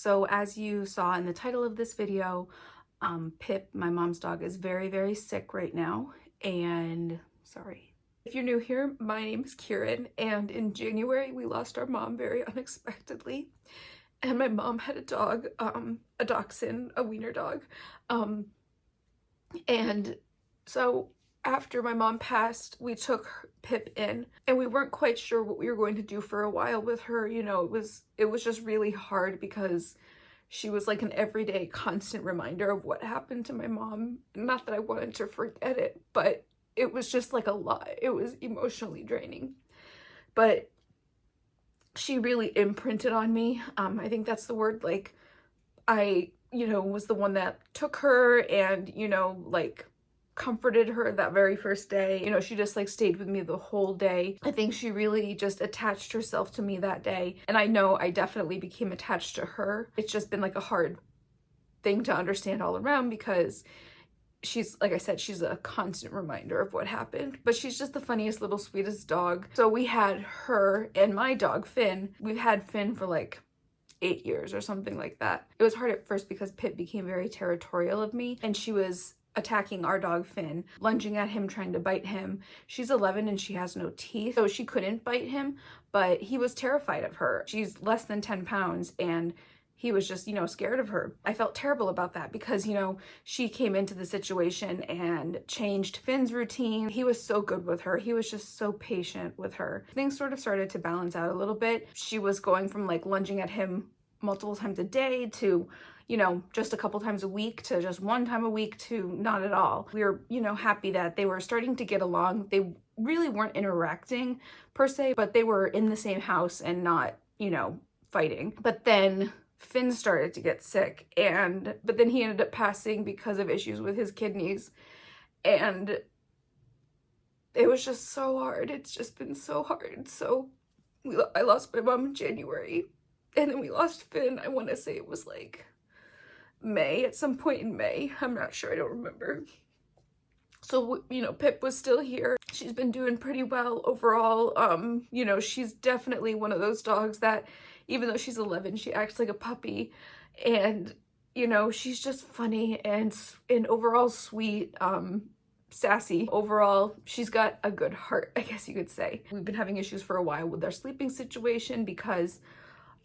So as you saw in the title of this video, Pip, my mom's dog, is very, very sick right now. And sorry. If you're new here, my name is Kieran, and in January we lost our mom very unexpectedly. And my mom had a dog, a dachshund, a wiener dog. And so after my mom passed, we took Pip in, and we weren't quite sure what we were going to do for a while with her. You know, it was just really hard because she was like an everyday constant reminder of what happened to my mom. Not that I wanted to forget it, but it was just like a lot. It was emotionally draining. But she really imprinted on me. I think that's the word. Like, I, was the one that took her and, like, comforted her that very first day. She just like stayed with me the whole day. I think she really just attached herself to me that day. And I know I definitely became attached to her. It's just been like a hard thing to understand all around because she's, like I said, she's a constant reminder of what happened. But she's just the funniest little sweetest dog. So we had her and my dog Finn. We've had Finn for like 8 years or something like that. It was hard at first because Pip became very territorial of me, and she was attacking our dog Finn, lunging at him, trying to bite him. She's 11 and she has no teeth, so she couldn't bite him, but he was terrified of her. She's less than 10 pounds and he was just, scared of her. I felt terrible about that because, she came into the situation and changed Finn's routine. He was so good with her. He was just so patient with her. Things sort of started to balance out a little bit. She was going from like lunging at him multiple times a day to, just a couple times a week to just one time a week to not at all. We were, happy that they were starting to get along. They really weren't interacting per se, but they were in the same house and not, fighting. But then Finn started to get sick, but then he ended up passing because of issues with his kidneys. And it was just so hard. It's just been so hard. So I lost my mom in January, and then we lost Finn. I want to say it was like May, at some point in May. I'm not sure, I don't remember. So, Pip was still here. She's been doing pretty well overall. She's definitely one of those dogs that, even though she's 11, she acts like a puppy. And, she's just funny and overall sweet, sassy. Overall, she's got a good heart, I guess you could say. We've been having issues for a while with our sleeping situation because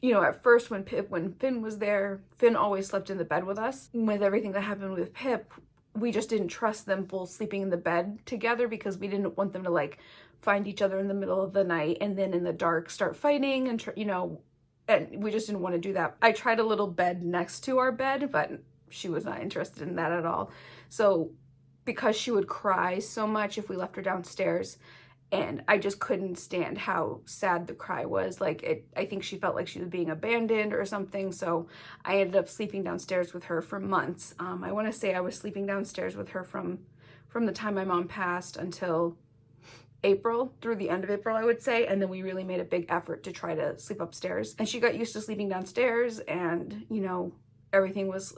at first when Finn was there, Finn always slept in the bed with us. With everything that happened with Pip, we just didn't trust them both sleeping in the bed together because we didn't want them to like find each other in the middle of the night and then in the dark start fighting and, and we just didn't want to do that. I tried a little bed next to our bed, but she was not interested in that at all. So because she would cry so much if we left her downstairs, and I just couldn't stand how sad the cry was. Like, I think she felt like she was being abandoned or something. So I ended up sleeping downstairs with her for months. I want to say I was sleeping downstairs with her from the time my mom passed until April, through the end of April, I would say. And then we really made a big effort to try to sleep upstairs. And she got used to sleeping downstairs, and, everything was,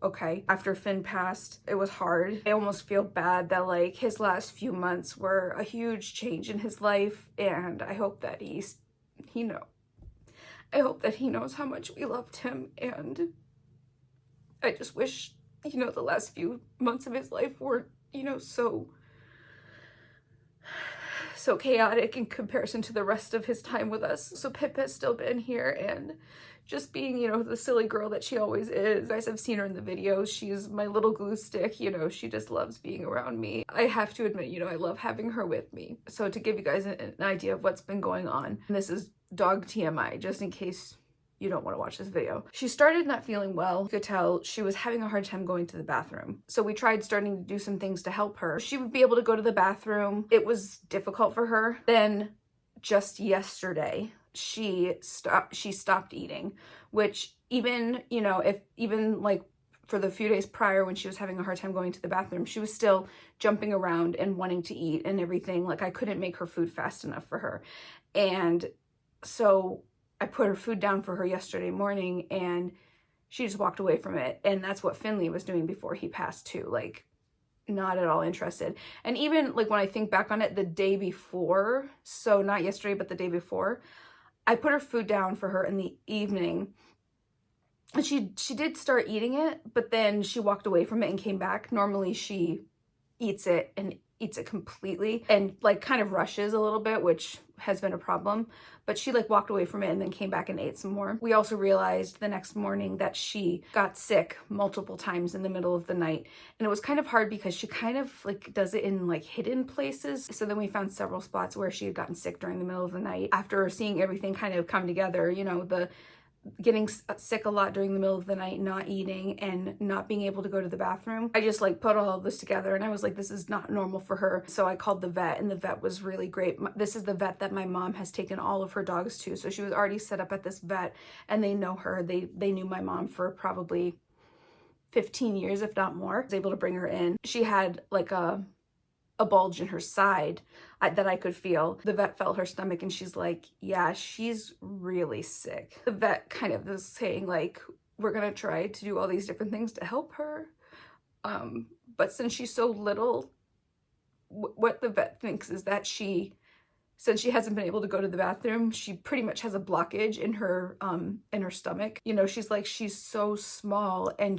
okay. After Finn passed, it was hard. I almost feel bad that like his last few months were a huge change in his life, and I hope that I hope that he knows how much we loved him, and I just wish, the last few months of his life were, so chaotic in comparison to the rest of his time with us. So Pip has still been here and just being, the silly girl that she always is. You guys have seen her in the videos. She's my little glue stick. She just loves being around me. I have to admit, I love having her with me. So to give you guys an idea of what's been going on, and this is dog TMI, just in case you don't want to watch this video. She started not feeling well. You could tell she was having a hard time going to the bathroom. So we tried starting to do some things to help her. She would be able to go to the bathroom. It was difficult for her. Then just yesterday, she stopped eating, which even, even like for the few days prior when she was having a hard time going to the bathroom, she was still jumping around and wanting to eat and everything. Like, I couldn't make her food fast enough for her. And so I put her food down for her yesterday morning, and she just walked away from it. And that's what Finley was doing before he passed too. Like, not at all interested. And even like when I think back on it, the day before, so not yesterday, but the day before, I put her food down for her in the evening, And she did start eating it, but then she walked away from it and came back. Normally she eats it and eats it completely and like kind of rushes a little bit, which has been a problem, but she like walked away from it and then came back and ate some more. We also realized the next morning that she got sick multiple times in the middle of the night, and it was kind of hard because she kind of like does it in like hidden places. So then we found several spots where she had gotten sick during the middle of the night. After seeing everything kind of come together, you know, the getting sick a lot during the middle of the night, not eating, and not being able to go to the bathroom, I just like put all of this together and I was like, this is not normal for her. So I called the vet, and the vet was really great. This is the vet that my mom has taken all of her dogs to. So she was already set up at this vet and they know her. They knew my mom for probably 15 years, if not more. I was able to bring her in. She had like a bulge in her side that I could feel. The vet felt her stomach and she's like, yeah, she's really sick. The vet kind of was saying like, we're gonna try to do all these different things to help her. But since she's so little, what the vet thinks is that since she hasn't been able to go to the bathroom, she pretty much has a blockage in her stomach. You know, she's like, she's so small and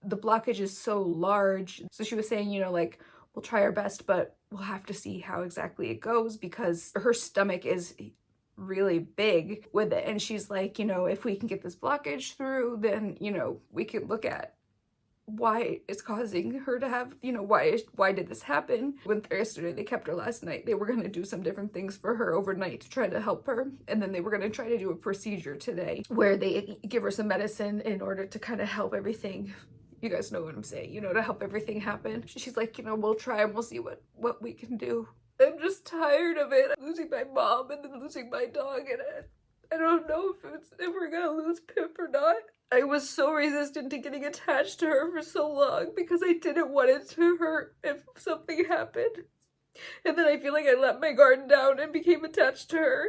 the blockage is so large. So she was saying, you know, like, we'll try our best, but we'll have to see how exactly it goes because her stomach is really big with it. And she's like, you know, if we can get this blockage through, then, you know, we can look at why it's causing her to have, you know, why did this happen? When yesterday they kept her last night, they were going to do some different things for her overnight to try to help her, and then they were going to try to do a procedure today where they give her some medicine in order to kind of help everything. You guys know what I'm saying, you know, to help everything happen. She's like, you know, we'll try and we'll see what we can do. I'm just tired of it. I'm losing my mom and then losing my dog, and I don't know if we're gonna lose Pip or not. I was so resistant to getting attached to her for so long because I didn't want it to hurt if something happened. And then I feel like I let my guard down and became attached to her.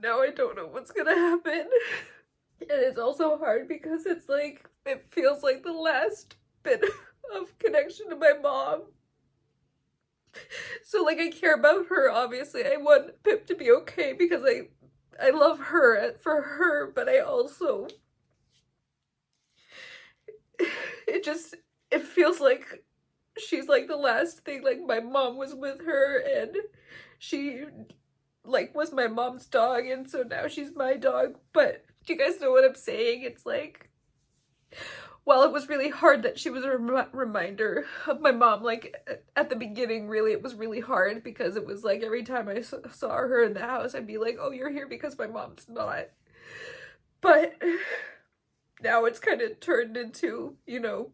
Now I don't know what's gonna happen. And it's also hard because it's like, it feels like the last bit of connection to my mom. So like, I care about her, obviously. I want Pip to be okay because I love her for her, but I also, it feels like she's like the last thing. Like, my mom was with her and she like was my mom's dog, and so now she's my dog. But do you guys know what I'm saying? It's like, while it was really hard that she was a reminder of my mom, like at the beginning, really, it was really hard because it was like every time I saw her in the house, I'd be like, oh, you're here because my mom's not. But now it's kind of turned into, you know,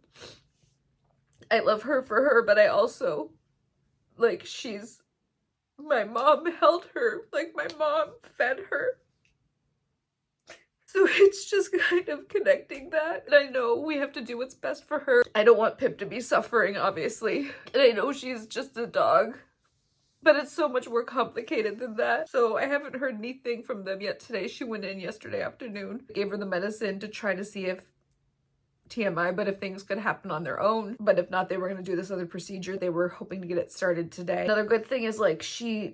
I love her for her, but I also, like, my mom held her, like my mom fed her. So it's just kind of connecting that. And I know we have to do what's best for her. I don't want Pip to be suffering, obviously. And I know she's just a dog, but it's so much more complicated than that. So I haven't heard anything from them yet today. She went in yesterday afternoon, gave her the medicine to try to see if TMI, but if things could happen on their own. But if not, they were going to do this other procedure. They were hoping to get it started today. Another good thing is, like,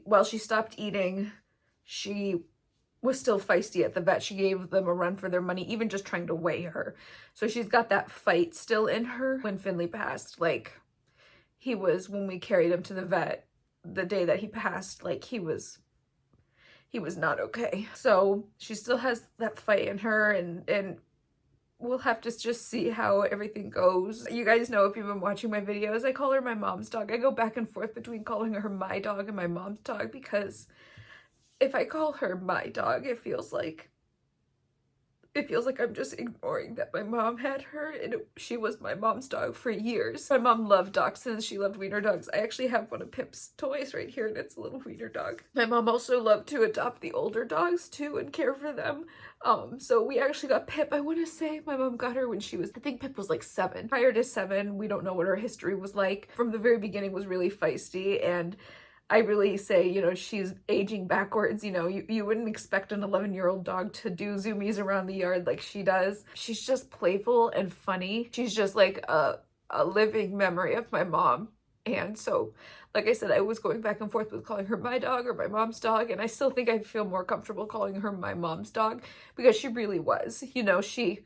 while she stopped eating, she was still feisty at the vet. She gave them a run for their money, even just trying to weigh her. So she's got that fight still in her. When Finley passed, like, when we carried him to the vet, the day that he passed, like, he was not okay. So she still has that fight in her, and we'll have to just see how everything goes. You guys know, if you've been watching my videos, I call her my mom's dog. I go back and forth between calling her my dog and my mom's dog, because if I call her my dog, it feels like I'm just ignoring that my mom had her, and she was my mom's dog for years. My mom loved dachshunds. She loved wiener dogs. I actually have one of Pip's toys right here, and it's a little wiener dog. My mom also loved to adopt the older dogs too and care for them. So we actually got Pip, I want to say my mom got her when she was, I think Pip was like 7. Prior to 7, we don't know what her history was like. From the very beginning was really feisty, and I really say, you know, she's aging backwards. You know, you wouldn't expect an 11-year-old dog to do zoomies around the yard like she does. She's just playful and funny. She's just like a living memory of my mom. And so, like I said, I was going back and forth with calling her my dog or my mom's dog, and I still think I feel more comfortable calling her my mom's dog because she really was, you know, she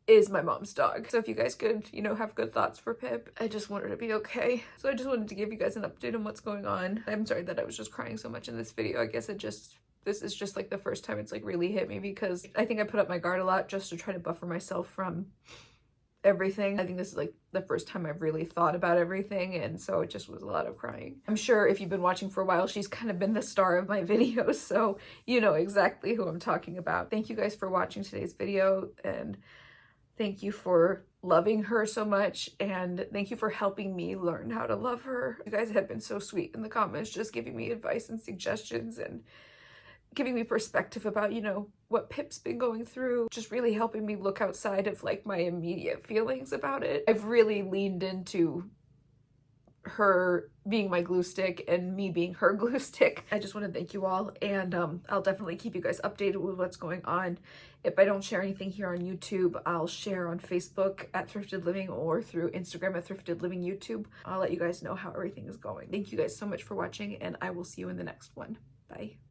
is my mom's dog. So if you guys could, you know, have good thoughts for Pip, I just want her to be okay. So I just wanted to give you guys an update on what's going on. I'm sorry that I was just crying so much in this video. I guess this is just like the first time it's like really hit me, because I think I put up my guard a lot just to try to buffer myself from everything. I think this is like the first time I've really thought about everything, and so it just was a lot of crying. I'm sure if you've been watching for a while, she's kind of been the star of my videos, so you know exactly who I'm talking about. Thank you guys for watching today's video, and thank you for loving her so much, and thank you for helping me learn how to love her. You guys have been so sweet in the comments, just giving me advice and suggestions and giving me perspective about, you know, what Pip's been going through, just really helping me look outside of like my immediate feelings about it. I've really leaned into her being my glue stick and me being her glue stick. I just want to thank you all, and I'll definitely keep you guys updated with what's going on. If I don't share anything here on YouTube, I'll share on Facebook at Thrifted Living or through Instagram at Thrifted Living YouTube. I'll let you guys know how everything is going. Thank you guys so much for watching, and I will see you in the next one. Bye.